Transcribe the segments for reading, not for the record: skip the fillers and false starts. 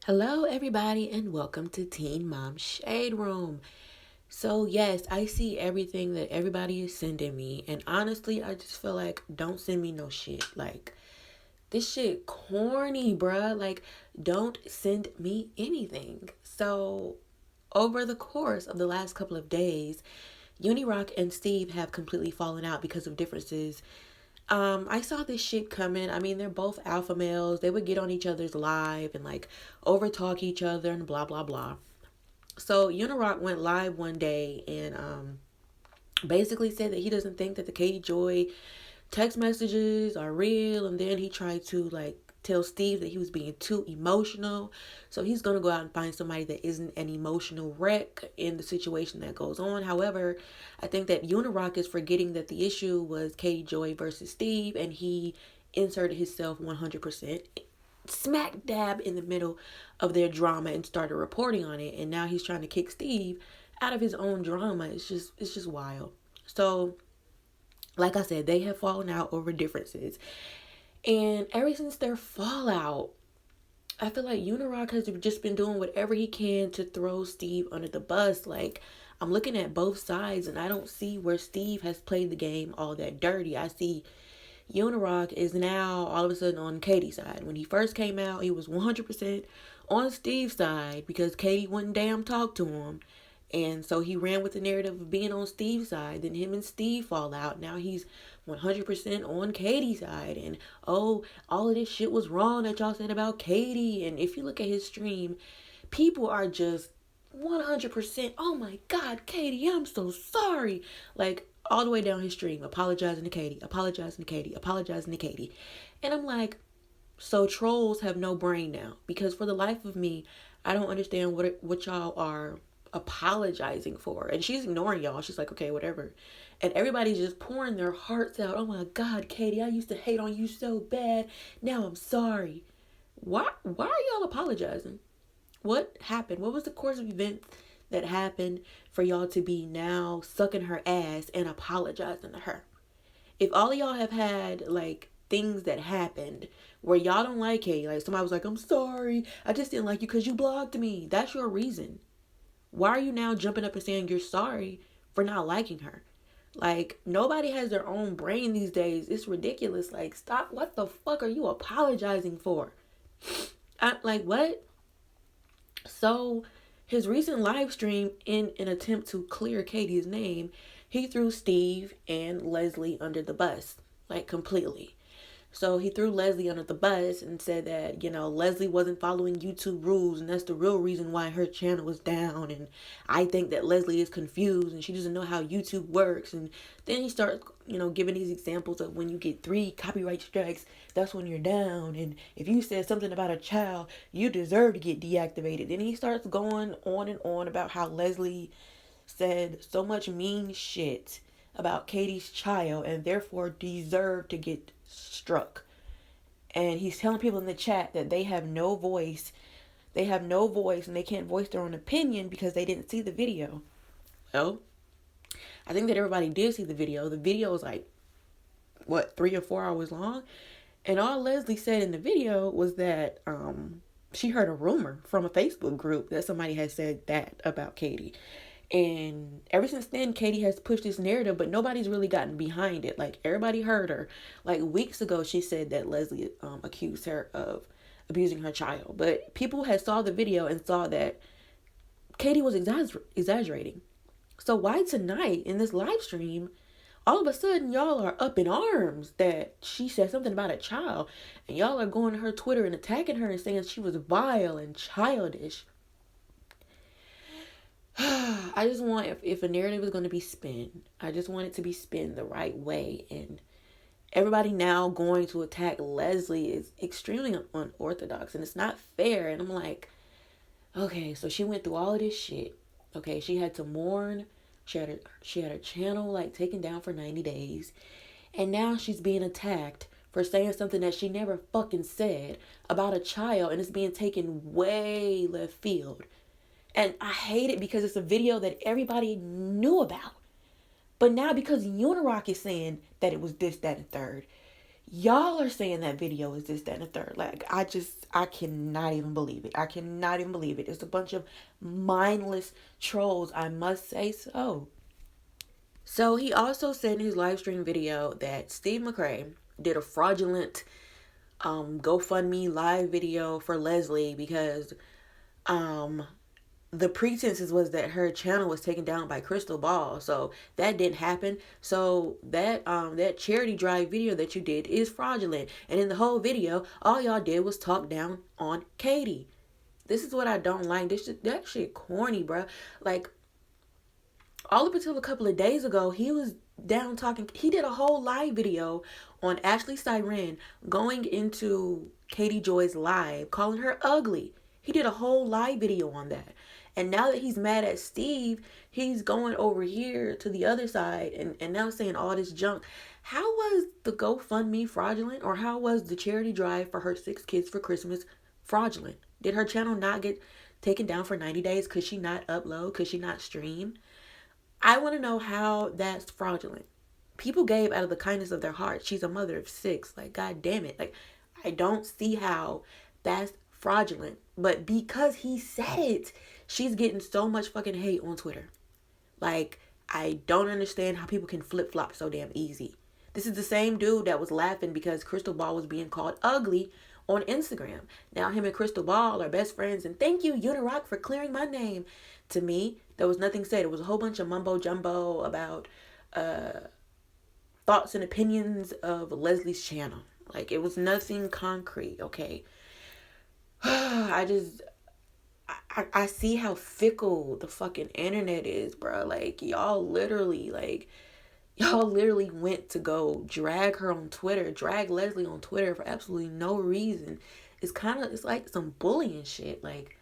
Hello, everybody, and welcome to Teen Mom Shade Room. So, yes, I see everything that everybody is sending me, and honestly, I just feel like don't send me no shit. Like, this shit corny, bruh. Like, don't send me anything. So, over the course of the last couple of days, UNIROCK and Steve have completely fallen out because of differences. I saw this shit coming. I mean, they're both alpha males. They would get on each other's live and like overtalk each other and blah blah blah. So UNIROCK went live one day and basically said that he doesn't think that the Katie Joy text messages are real, and then he tried to like tell Steve that he was being too emotional. So he's gonna go out and find somebody that isn't an emotional wreck in the situation that goes on. However, I think that Unirock is forgetting that the issue was Katie Joy versus Steve, and he inserted himself 100% smack dab in the middle of their drama and started reporting on it. And now he's trying to kick Steve out of his own drama. It's just wild. So like I said, they have fallen out over differences. And ever since their fallout, I feel like Unirock has just been doing whatever he can to throw Steve under the bus. Like, I'm looking at both sides and I don't see where Steve has played the game all that dirty. I see Unirock is now all of a sudden on Katie's side. When he first came out, he was 100% on Steve's side because Katie wouldn't damn talk to him. And so he ran with the narrative of being on Steve's side. Then him and Steve fall out. Now he's 100% on Katie's side. And oh, all of this shit was wrong that y'all said about Katie. And if you look at his stream, people are just 100%, oh my God, Katie, I'm so sorry. Like, all the way down his stream, apologizing to Katie, apologizing to Katie, apologizing to Katie. And I'm like, so trolls have no brain now. Because for the life of me, I don't understand what y'all are apologizing for. And she's ignoring y'all. She's like, okay, whatever. And everybody's just pouring their hearts out. Oh my God, Katie, I used to hate on you so bad. Now I'm sorry. Why are y'all apologizing? What happened? What was the course of events that happened for y'all to be now sucking her ass and apologizing to her? If all of y'all have had like things that happened where y'all don't like Katie, like somebody was like, I'm sorry, I just didn't like you because you blocked me. That's your reason. Why are you now jumping up and saying you're sorry for not liking her? Like, nobody has their own brain these days. It's ridiculous. Like, stop. What the fuck are you apologizing for? Like, what? So, his recent live stream, in an attempt to clear Katie's name, he threw Steve and Leslie under the bus, like completely. So he threw Leslie under the bus and said that, Leslie wasn't following YouTube rules and that's the real reason why her channel was down. And I think that Leslie is confused and she doesn't know how YouTube works. And then he starts, giving these examples of when you get 3 copyright strikes, that's when you're down. And if you said something about a child, you deserve to get deactivated. Then he starts going on and on about how Leslie said so much mean shit about Katie's child and therefore deserved to get struck. And he's telling people in the chat that they have no voice. They have no voice and they can't voice their own opinion because they didn't see the video. Well, I think that everybody did see the video. The video was like, 3 or 4 hours long? And all Leslie said in the video was that she heard a rumor from a Facebook group that somebody had said that about Katie. And ever since then, Katie has pushed this narrative, but nobody's really gotten behind it. Like, everybody heard her. Like, weeks ago, she said that Leslie accused her of abusing her child. But people had saw the video and saw that Katie was exaggerating. So why tonight, in this live stream, all of a sudden, y'all are up in arms that she said something about a child. And y'all are going to her Twitter and attacking her and saying she was vile and childish. I just want, if a narrative is going to be spun, I just want it to be spun the right way. And everybody now going to attack Leslie is extremely unorthodox and it's not fair. And I'm like, okay, so she went through all of this shit. Okay, she had to mourn. She had her channel like taken down for 90 days. And now she's being attacked for saying something that she never fucking said about a child, and it's being taken way left field. And I hate it because it's a video that everybody knew about. But now because UNIROCK is saying that it was this, that, and third, Y'all are saying that video is this, that, and the third. Like, I cannot even believe it. I cannot even believe it. It's a bunch of mindless trolls, I must say so. So he also said in his live stream video that Steve McCrae did a fraudulent GoFundMe live video for Leslie because um the pretenses was that her channel was taken down by Crystal Ball. So that didn't happen. So that charity drive video that you did is fraudulent. And in the whole video, all y'all did was talk down on Katie. This is what I don't like. That shit corny, bro. Like, all up until a couple of days ago, he was down talking. He did a whole live video on Ashley Siren going into Katie Joy's live, calling her ugly. He did a whole live video on that. And now that he's mad at Steve, he's going over here to the other side and now saying all this junk. How was the GoFundMe fraudulent? Or how was the charity drive for her 6 kids for Christmas fraudulent? Did her channel not get taken down for 90 days? Could she not upload? Could she not stream? I want to know how that's fraudulent. People gave out of the kindness of their heart. She's a mother of 6. Like, God damn it. Like, I don't see how that's fraudulent. But because he said it, she's getting so much fucking hate on Twitter. Like, I don't understand how people can flip-flop so damn easy. This is the same dude that was laughing because Crystal Ball was being called ugly on Instagram. Now him and Crystal Ball are best friends, and thank you, UNIROCK, for clearing my name. To me, there was nothing said. It was a whole bunch of mumbo jumbo about thoughts and opinions of Leslie's channel. Like, it was nothing concrete, okay? I see how fickle the fucking internet is, bro. Like, y'all literally went to go drag her on Twitter, drag Leslie on Twitter for absolutely no reason. It's like some bullying shit. Like,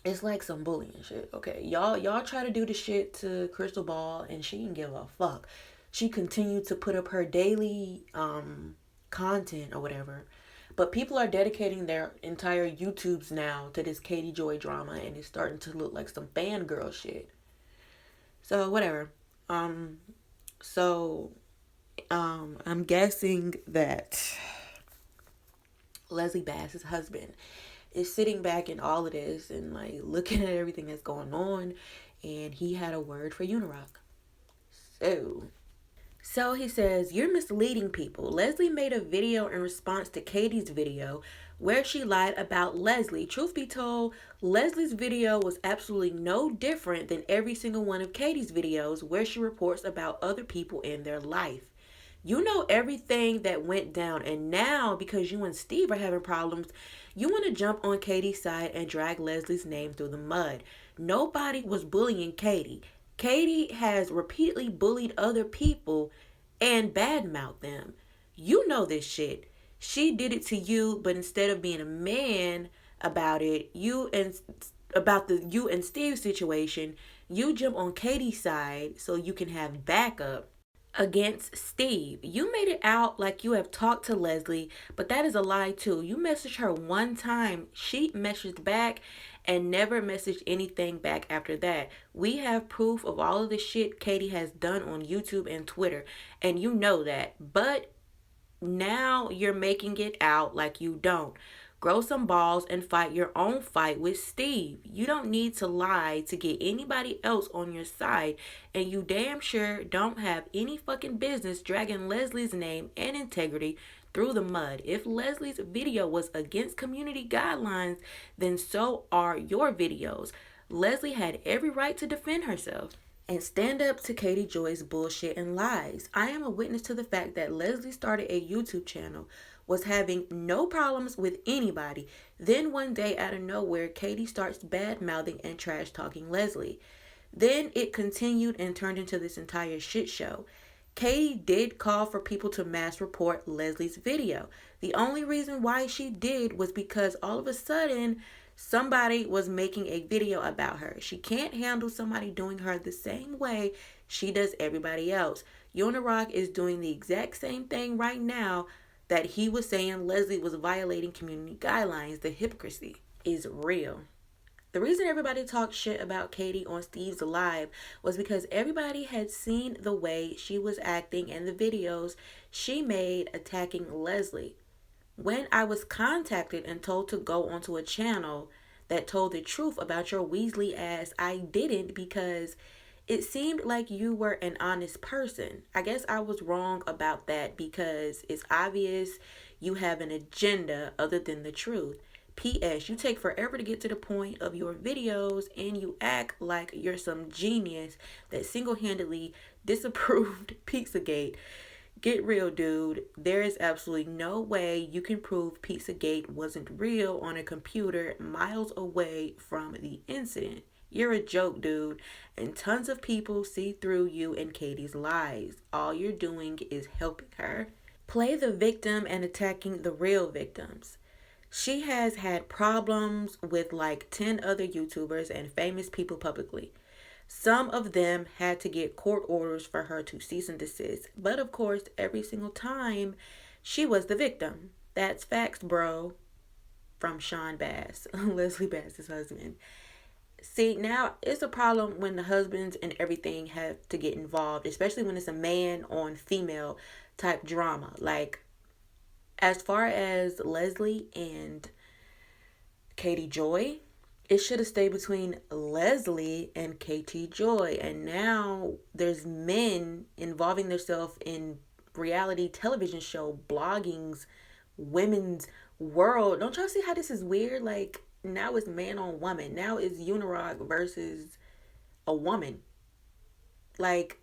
it's like some bullying shit, okay? Y'all try to do the shit to Crystal Ball and she didn't give a fuck. She continued to put up her daily content or whatever. But people are dedicating their entire YouTubes now to this Katie Joy drama, and it's starting to look like some fangirl shit. So whatever. I'm guessing that Leslie Bass's husband is sitting back in all of this and like looking at everything that's going on, and he had a word for UNIROCK. So he says, "You're misleading people. Leslie made a video in response to Katie's video where she lied about Leslie. Truth be told, Leslie's video was absolutely no different than every single one of Katie's videos where she reports about other people in their life. You know everything that went down, and now because you and Steve are having problems, you want to jump on Katie's side and drag Leslie's name through the mud. Nobody was bullying Katie. Katie has repeatedly bullied other people and badmouthed them. You know this shit. She did it to you, but instead of being a man about it, you and Steve situation, you jump on Katie's side so you can have backup against Steve. You made it out like you have talked to Leslie, but that is a lie too. You messaged her one time. She messaged back and never messaged anything back after that. We have proof of all of the shit Katie has done on YouTube and Twitter, and you know that. But now you're making it out like you don't. Grow some balls and fight your own fight with Steve. You don't need to lie to get anybody else on your side, and you damn sure don't have any fucking business dragging Leslie's name and integrity through the mud. If Leslie's video was against community guidelines, then so are your videos. Leslie had every right to defend herself and stand up to Katie Joy's bullshit and lies. I am a witness to the fact that Leslie started a YouTube channel, was having no problems with anybody. Then one day out of nowhere, Katie starts bad mouthing and trash talking Leslie. Then it continued and turned into this entire shit show. Katie did call for people to mass report Leslie's video. The only reason why she did was because all of a sudden somebody was making a video about her. She can't handle somebody doing her the same way she does everybody else. UNIROCK is doing the exact same thing right now that he was saying Leslie was violating community guidelines. The hypocrisy is real. The reason everybody talked shit about Katie on Steve's live was because everybody had seen the way she was acting in the videos she made attacking Leslie. When I was contacted and told to go onto a channel that told the truth about your Weasley ass, I didn't because it seemed like you were an honest person. I guess I was wrong about that because it's obvious you have an agenda other than the truth. P.S. You take forever to get to the point of your videos and you act like you're some genius that single handedly disapproved Pizzagate. Get real, dude. There is absolutely no way you can prove Pizzagate wasn't real on a computer miles away from the incident. You're a joke, dude, and tons of people see through you and Katie's lies. All you're doing is helping her. Play the victim and attacking the real victims. She has had problems with like 10 other YouTubers and famous people publicly. Some of them had to get court orders for her to cease and desist. But of course, every single time, she was the victim. That's facts, bro. From Sean Bass, Leslie Bass's husband. See, now it's a problem when the husbands and everything have to get involved, especially when it's a man on female type drama. Like, as far as Leslie and Katie Joy, it should have stayed between Leslie and KT Joy. And now there's men involving themselves in reality television show bloggings, women's world. Don't y'all see how this is weird? Like, now it's man on woman. Now it's UNIROCK versus a woman. Like,